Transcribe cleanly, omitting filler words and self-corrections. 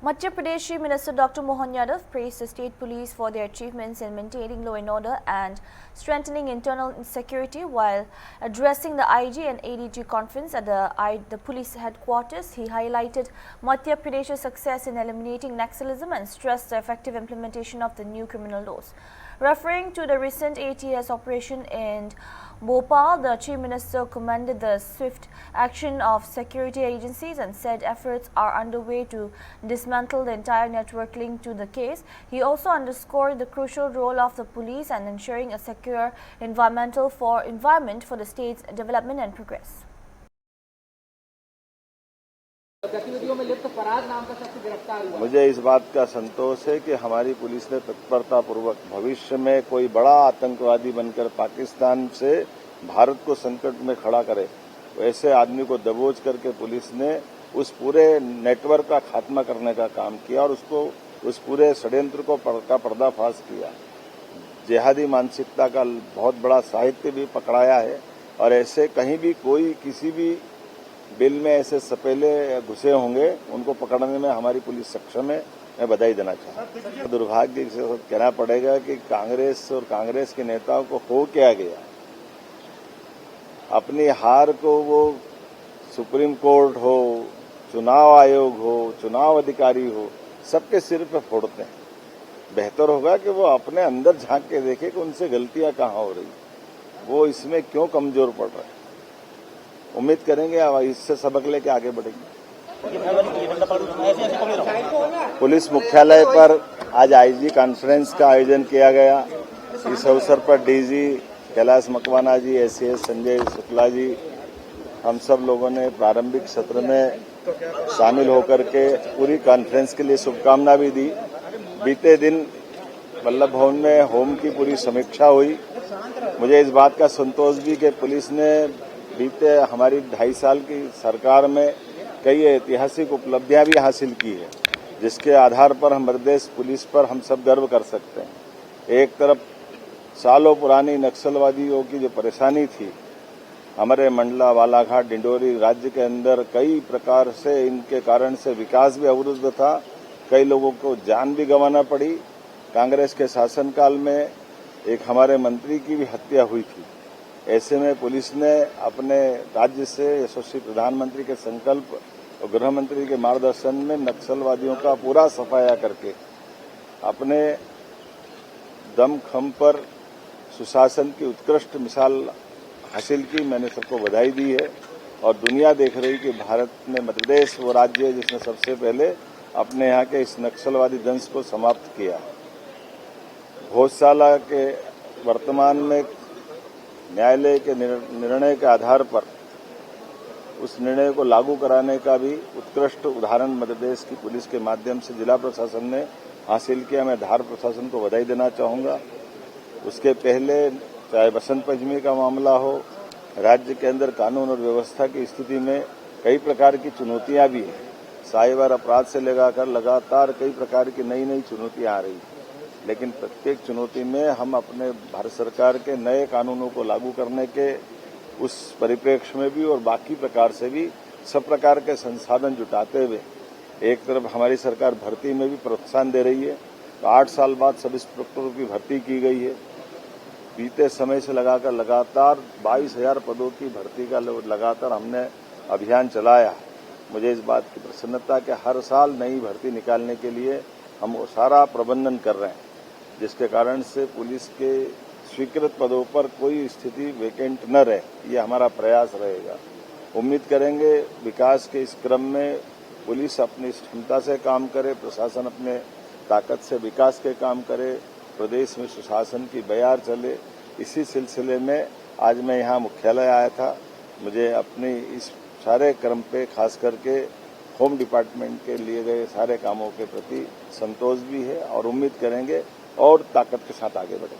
Madhya Pradesh Chief Minister Dr. Mohan Yadav praised the state police for their achievements in maintaining law and order and strengthening internal security while addressing the IG and ADG conference at the police headquarters. He highlighted Madhya Pradesh's success in eliminating Naxalism and stressed the effective implementation of the new criminal laws. Referring to the recent ATS operation in Bhopal, the Chief Minister commended the swift action of security agencies and said efforts are underway to dismantle the entire network linked to the case. He also underscored the crucial role of the police in ensuring a secure environment for the state's development and progress. गतिविधियों में लिप्त फराज नाम का शख्स गिरफ्तार हुआ। मुझे इस बात का संतोष है कि हमारी पुलिस ने तत्परता पूर्वक भविष्य में कोई बड़ा आतंकवादी बनकर पाकिस्तान से भारत को संकट में खड़ा करे वैसे आदमी को दबोच करके पुलिस ने उस पूरे नेटवर्क का खात्मा करने का काम किया और उस पूरे षड्यंत्र का पर्दाफाश किया। जिहादी मानसिकता का बहुत बड़ा साहित्य भी पकड़ाया है और ऐसे कहीं भी कोई किसी भी बिल में ऐसे सपेले घुसे होंगे उनको पकड़ने में हमारी पुलिस सक्षम है। मैं बधाई देना चाहता हूँ। दुर्भाग्य से कहना पड़ेगा कि कांग्रेस और कांग्रेस के नेताओं को हो क्या गया, अपनी हार को वो सुप्रीम कोर्ट हो, चुनाव आयोग हो, चुनाव अधिकारी हो, सबके सिर पे फोड़ते हैं। बेहतर होगा कि वो अपने अंदर झांक के देखे कि उनसे गलतियां कहाँ हो रही, वो इसमें क्यों कमजोर पड़ रहे हैं। उम्मीद करेंगे अब इससे सबक लेके आगे बढ़ेंगे। पुलिस मुख्यालय पर आज आईजी कॉन्फ्रेंस का आयोजन किया गया। इस अवसर पर डीजी कैलाश मकवाना जी, एसीएस संजय शुक्ला जी, हम सब लोगों ने प्रारंभिक सत्र में शामिल होकर के पूरी कॉन्फ्रेंस के लिए शुभकामना भी दी। बीते दिन वल्लभ भवन में होम की पूरी समीक्षा हुई। मुझे इस बात का संतोष भी कि पुलिस ने बीते हमारी 2.5 साल की सरकार में कई ऐतिहासिक उपलब्धियां भी हासिल की है, जिसके आधार पर हम प्रदेश पुलिस पर हम सब गर्व कर सकते हैं। एक तरफ सालों पुरानी नक्सलवादियों की जो परेशानी थी, हमारे मंडला, बालाघाट, डिंडोरी राज्य के अंदर कई प्रकार से इनके कारण से विकास भी अवरुद्ध था, कई लोगों को जान भी गंवाना पड़ी। कांग्रेस के शासनकाल में एक हमारे मंत्री की भी हत्या हुई थी। ऐसे में पुलिस ने अपने राज्य से यशस्वी प्रधानमंत्री के संकल्प और गृह मंत्री के मार्गदर्शन में नक्सलवादियों का पूरा सफाया करके अपने दमखम पर सुशासन की उत्कृष्ट मिसाल हासिल की। मैंने सबको बधाई दी है और दुनिया देख रही कि भारत में मध्य प्रदेश वो राज्य है जिसने सबसे पहले अपने यहाँ के इस नक्सलवादी दंश को समाप्त किया। भोजशाला के वर्तमान में न्यायालय के निर्णय के आधार पर उस निर्णय को लागू कराने का भी उत्कृष्ट उदाहरण मध्य प्रदेश की पुलिस के माध्यम से जिला प्रशासन ने हासिल किया। मैं धार प्रशासन को बधाई देना चाहूंगा। उसके पहले चाहे बसंत पंचमी का मामला हो, राज्य के अंदर कानून और व्यवस्था की स्थिति में कई प्रकार की चुनौतियां भी हैं। साइबर अपराध से लगाकर लगातार कई प्रकार की नई नई चुनौतियां आ रही हैं, लेकिन प्रत्येक चुनौती में हम अपने भारत सरकार के नए कानूनों को लागू करने के उस परिप्रेक्ष्य में भी और बाकी प्रकार से भी सब प्रकार के संसाधन जुटाते हुए एक तरफ हमारी सरकार भर्ती में भी प्रोत्साहन दे रही है। तो 8 साल बाद सब इंस्पेक्टरों की भर्ती की गई है। बीते समय से लगाकर लगातार 22,000 पदों की भर्ती का लगातार हमने अभियान चलाया। मुझे इस बात की प्रसन्नता कि हर साल नई भर्ती निकालने के लिए हम वो सारा प्रबंधन कर रहे हैं, जिसके कारण से पुलिस के स्वीकृत पदों पर कोई स्थिति वेकेंट न रहे। ये हमारा प्रयास रहेगा। उम्मीद करेंगे विकास के इस क्रम में पुलिस अपनी क्षमता से काम करे, प्रशासन अपने ताकत से विकास के काम करे, प्रदेश में सुशासन की बयार चले। इसी सिलसिले में आज मैं यहाँ मुख्यालय आया था। मुझे अपनी इस सारे क्रम पे खास करके होम डिपार्टमेंट के लिए गए सारे कामों के प्रति संतोष भी है और उम्मीद करेंगे और ताकत के साथ आगे बढ़े।